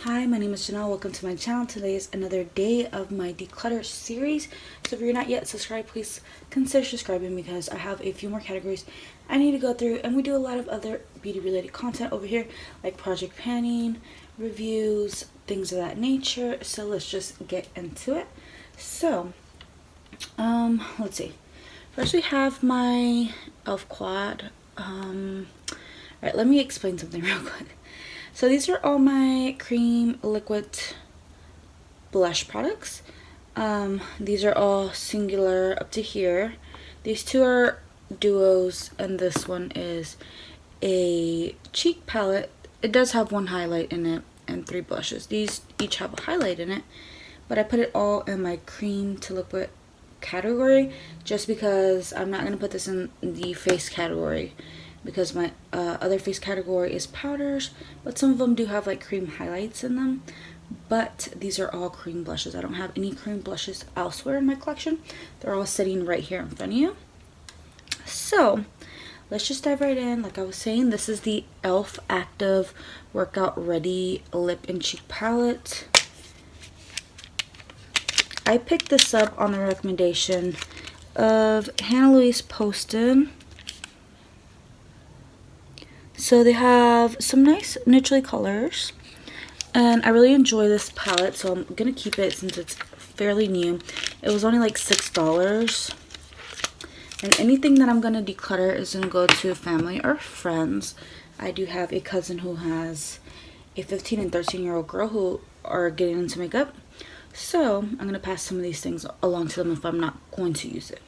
Hi, my name is Janelle. Welcome to my channel. Today is another day of my declutter series. So if you're not yet subscribed, please consider subscribing because I have a few more categories I need to go through, and we do a lot of other beauty related content over here, like project planning, reviews, things of that nature. So let's just get into it. So let's see. First we have my e.l.f. quad. Alright, let me explain something real quick. So these are all my cream liquid blush products. These are all singular up to here. These two are duos, and this one is a cheek palette. It does have one highlight in it and 3 blushes. These each have a highlight in it, but I put it all in my cream to liquid category just because I'm not going to put this in the face category, because my other face category is powders, but some of them do have like cream highlights in them. But these are all cream blushes. I don't have any cream blushes elsewhere in my collection. They're all sitting right here in front of you. So let's just dive right in. Like I was saying, this is the e.l.f. Active Workout Ready Lip and Cheek Palette. I picked this up on the recommendation of Hannah Louise Poston. So they have some nice neutrally colors, and I really enjoy this palette, so I'm gonna keep it since it's fairly new. It was only like $6, and anything that I'm gonna declutter is gonna go to family or friends. I do have a cousin who has a 15 and 13-year-old girl who are getting into makeup, so I'm gonna pass some of these things along to them if I'm not going to use it.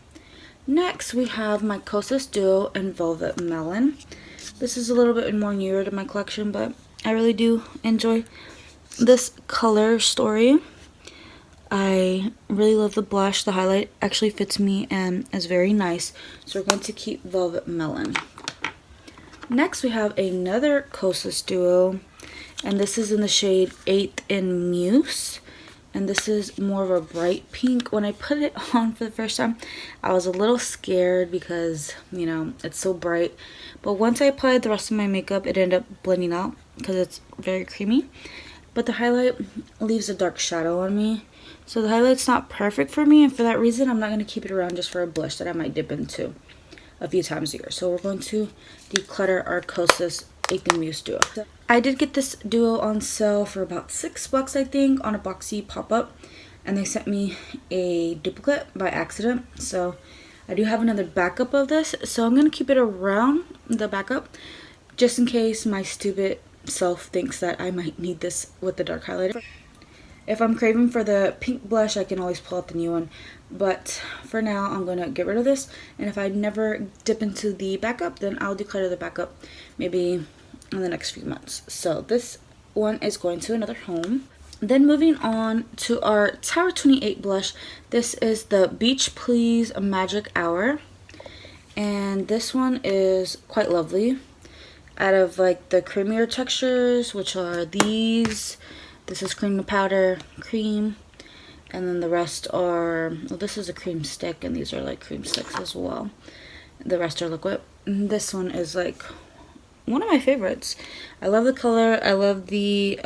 Next we have my Kosas Duo and Velvet Melon. This is a little bit more newer to my collection, but I really do enjoy this color story. I really love the blush. The highlight actually fits me and is very nice. So we're going to keep Velvet Melon. Next we have another Kosas Duo, and this is in the shade 8th in Muse. And this is more of a bright pink. When I put it on for the first time, I was a little scared because, you know, it's so bright. But once I applied the rest of my makeup, it ended up blending out because it's very creamy. But the highlight leaves a dark shadow on me. So the highlight's not perfect for me, and for that reason, I'm not going to keep it around just for a blush that I might dip into a few times a year. So we're going to declutter our Kosas 8th and Muse Duo. I did get this duo on sale for about $6, I think, on a Boxy pop-up, and they sent me a duplicate by accident. So I do have another backup of this, so I'm going to keep it around, the backup, just in case my stupid self thinks that I might need this with the dark highlighter. If I'm craving for the pink blush, I can always pull out the new one, but for now I'm going to get rid of this, and if I never dip into the backup, then I'll declutter the backup maybe in the next few months. So this one is going to another home. Then moving on to our Tower 28 blush. This is the Beach Please Magic Hour, and this one is quite lovely. Out of like the creamier textures, which are these, this is cream to powder, cream, and then the rest are, well, this is a cream stick, and these are like cream sticks as well. The rest are liquid. And this one is like one of my favorites. I love the color. I love the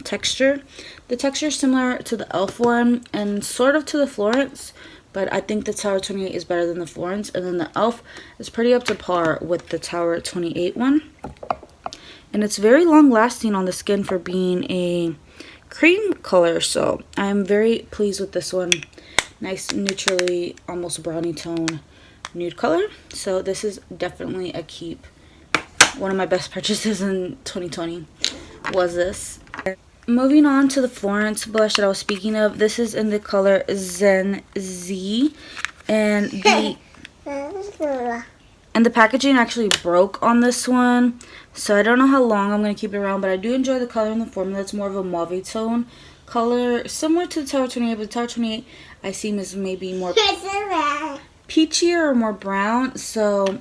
texture. The texture is similar to the e.l.f. one and sort of to the Florence, but I think the Tower 28 is better than the Florence, and then the e.l.f. is pretty up to par with the Tower 28 one. And it's very long lasting on the skin for being a cream color, so I'm very pleased with this one. Nice neutrally almost brownie tone nude color, so this is definitely a keep. One of my best purchases in 2020 was this. Moving on to the Florence blush that I was speaking of. This is in the color Zen Z, and the packaging actually broke on this one, so I don't know how long I'm going to keep it around, but I do enjoy the color and the formula. It's more of a mauve tone color, similar to the Tower 28, but the Tower 28 I see is maybe more peachier or more brown, so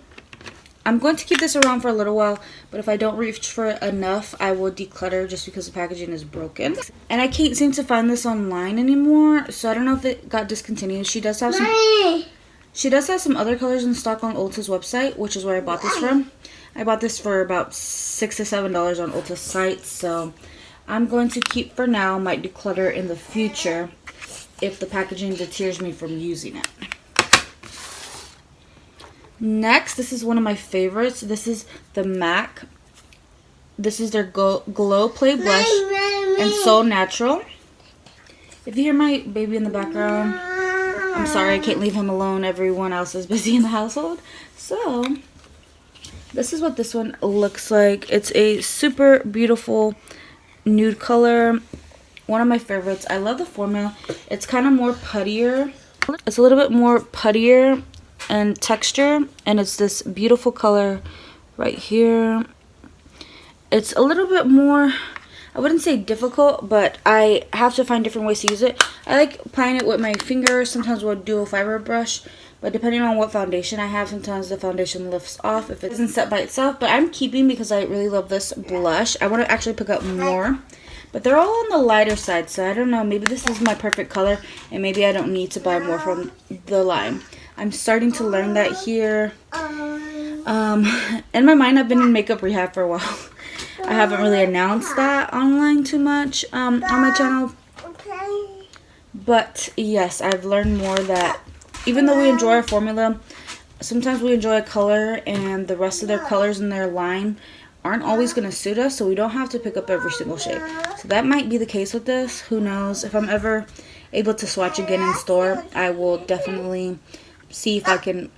I'm going to keep this around for a little while, but if I don't reach for it enough, I will declutter just because the packaging is broken. And I can't seem to find this online anymore, so I don't know if it got discontinued. She does have some other colors in stock on Ulta's website, which is where I bought this from. I bought this for about $6 to $7 on Ulta's site, so I'm going to keep for now, might declutter in the future if the packaging deters me from using it. Next, this is one of my favorites. This is the MAC. This is their Glow Play Blush and So Natural. If you hear my baby in the background, I'm sorry, I can't leave him alone. Everyone else is busy in the household. So, this is what this one looks like. It's a super beautiful nude color. One of my favorites. I love the formula. It's kind of more puttier. It's a little bit more puttier and texture, and it's this beautiful color right here. It's a little bit more, I wouldn't say difficult, but I have to find different ways to use it. I like applying it with my finger, sometimes with a dual fiber brush, but depending on what foundation I have, sometimes the foundation lifts off if it isn't set by itself. But I'm keeping because I really love this blush. I want to actually pick up more, but they're all on the lighter side, so I don't know, maybe this is my perfect color and maybe I don't need to buy more from the line. I'm starting to learn that here. In my mind, I've been in makeup rehab for a while. I haven't really announced that online too much on my channel. But yes, I've learned more that even though we enjoy our formula, sometimes we enjoy a color and the rest of their colors in their line aren't always going to suit us, so we don't have to pick up every single shade. So that might be the case with this. Who knows? If I'm ever able to swatch again in store, I will definitely see if I can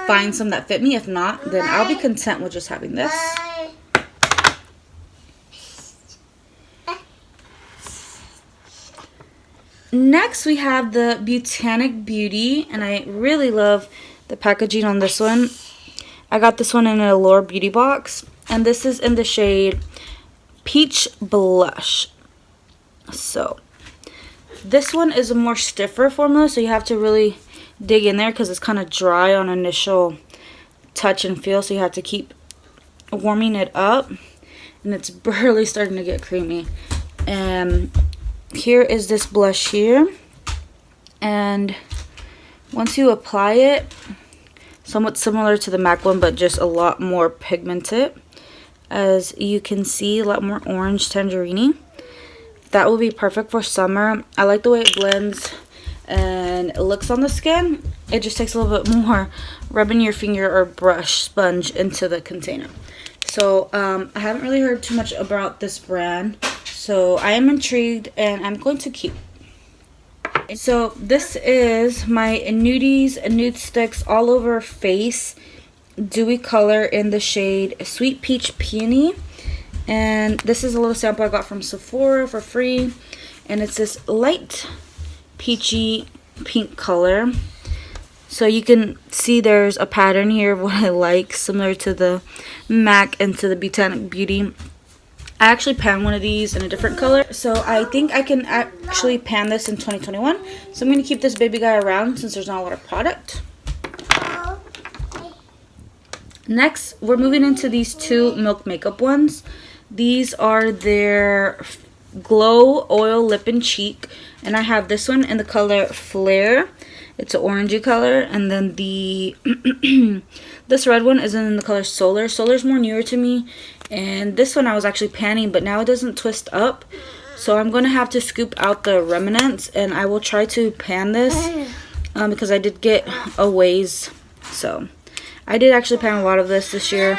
find some that fit me. If not, then I'll be content with just having this. Next, we have the Botanic Beauty, and I really love the packaging on this one. I got this one in an Allure Beauty box, and this is in the shade Peach Blush. So, this one is a more stiffer formula, so you have to really dig in there because it's kind of dry on initial touch and feel, so you have to keep warming it up, and it's barely starting to get creamy. And here is this blush here, and once you apply it, somewhat similar to the MAC one but just a lot more pigmented, as you can see, a lot more orange tangerine. That will be perfect for summer. I like the way it blends and it looks on the skin. It just takes a little bit more rubbing your finger or brush sponge into the container. So I haven't really heard too much about this brand, so I am intrigued and I'm going to keep. So this is my Nudies Nude Sticks All Over Face Dewy Color in the shade Sweet Peach Peony. And this is a little sample I got from Sephora for free, and it's this light peachy pink color. So you can see there's a pattern here of what I like, similar to the MAC and to the Botanic Beauty. I actually pan one of these in a different color, so I think I can actually pan this in 2021. So I'm going to keep this baby guy around since there's not a lot of product. Next, we're moving into these two Milk Makeup ones. These are their Glow Oil Lip and Cheek, and I have this one in the color Flare. It's an orangey color, and then the this red one is in the color Solar. Solar's more newer to me, and this one I was actually panning, but now it doesn't twist up, so I'm going to have to scoop out the remnants, and I will try to pan this because I did get a ways. So I did actually pan a lot of this year.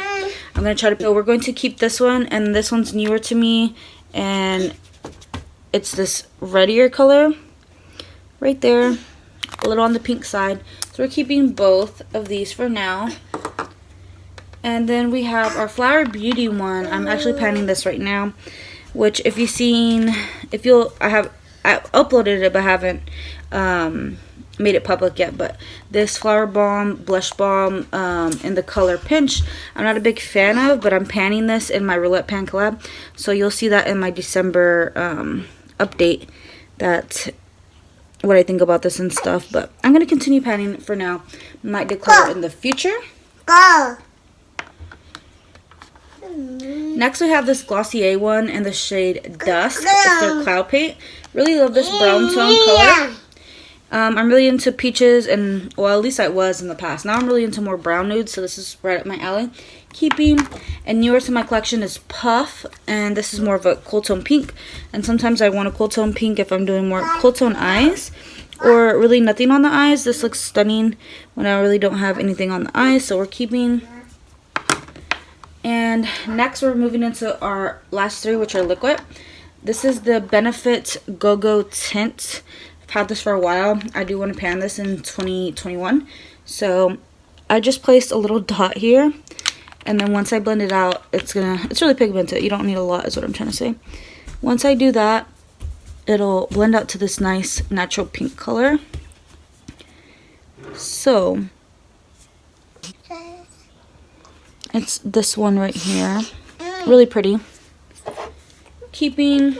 I'm going to try to, so we're going to keep this one, and this one's newer to me, and it's this reddier color right there, a little on the pink side. So we're keeping both of these for now. And then we have our Flower Beauty one. I'm actually panning this right now, which if you've seen, I uploaded it but haven't made it public yet. But this Flower Balm Blush Balm in the color Pinch, I'm not a big fan of, but I'm panning this in my Roulette Pan collab, so you'll see that in my December update, that what I think about this and stuff. But I'm going to continue panning for now. Might declutter in the future. Next we have this Glossier one in the shade Dusk. It's their Cloud Paint. Really love this brown tone color. I'm really into peaches, and well, at least I was in the past. Now I'm really into more brown nudes, so this is right up my alley. Keeping, and newer to my collection is Puff, and this is more of a cool tone pink. And sometimes I want a cool tone pink if I'm doing more cool tone eyes, or really nothing on the eyes. This looks stunning when I really don't have anything on the eyes, so we're keeping. And next we're moving into our last three, which are liquid. This is the Benefit Go-Go Tint. I've had this for a while. I do want to pan this in 2021. So I just placed a little dot here. And then once I blend it out, it's really pigmented. You don't need a lot is what I'm trying to say. Once I do that, it'll blend out to this nice natural pink color. So it's this one right here. Really pretty. Keeping.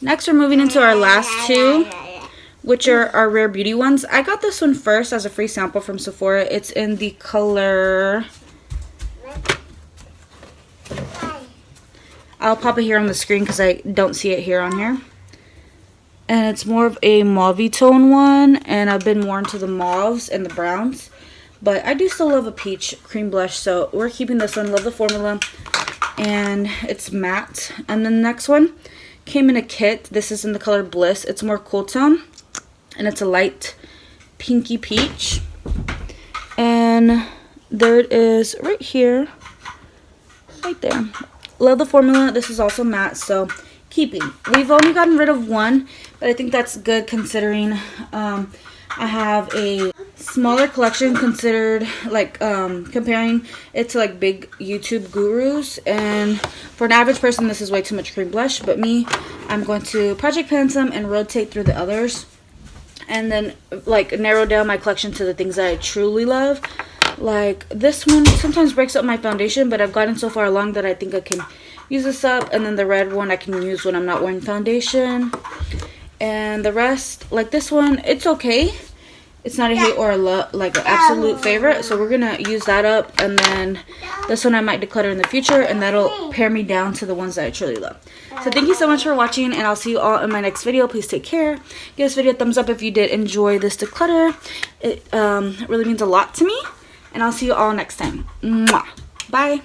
Next, we're moving into our last two, which are our Rare Beauty ones. I got this one first as a free sample from Sephora. It's in the color... I'll pop it here on the screen because I don't see it here on here. And it's more of a mauve tone one, and I've been more into the mauves and the browns. But I do still love a peach cream blush, so we're keeping this one. Love the formula, and it's matte. And then the next one came in a kit. This is in the color Bliss. It's more cool tone, and it's a light pinky peach. And there it is right here, right there. Love the formula. This is also matte, so keeping. We've only gotten rid of one, but I think that's good considering I have a smaller collection considered, like, comparing it to like big YouTube gurus, and for an average person this is way too much cream blush. But me, I'm going to project pan some and rotate through the others, and then like narrow down my collection to the things that I truly love. Like this one sometimes breaks up my foundation, but I've gotten so far along that I think I can use this up. And then the red one I can use when I'm not wearing foundation. And the rest, like this one, it's okay. It's not a hate or a like an absolute favorite, so we're gonna use that up. And then this one I might declutter in the future, and that'll pare me down to the ones that I truly love. So thank you so much for watching, and I'll see you all in my next video. Please take care. Give this video a thumbs up if you did enjoy this declutter. It really means a lot to me, and I'll see you all next time. Mwah. Bye.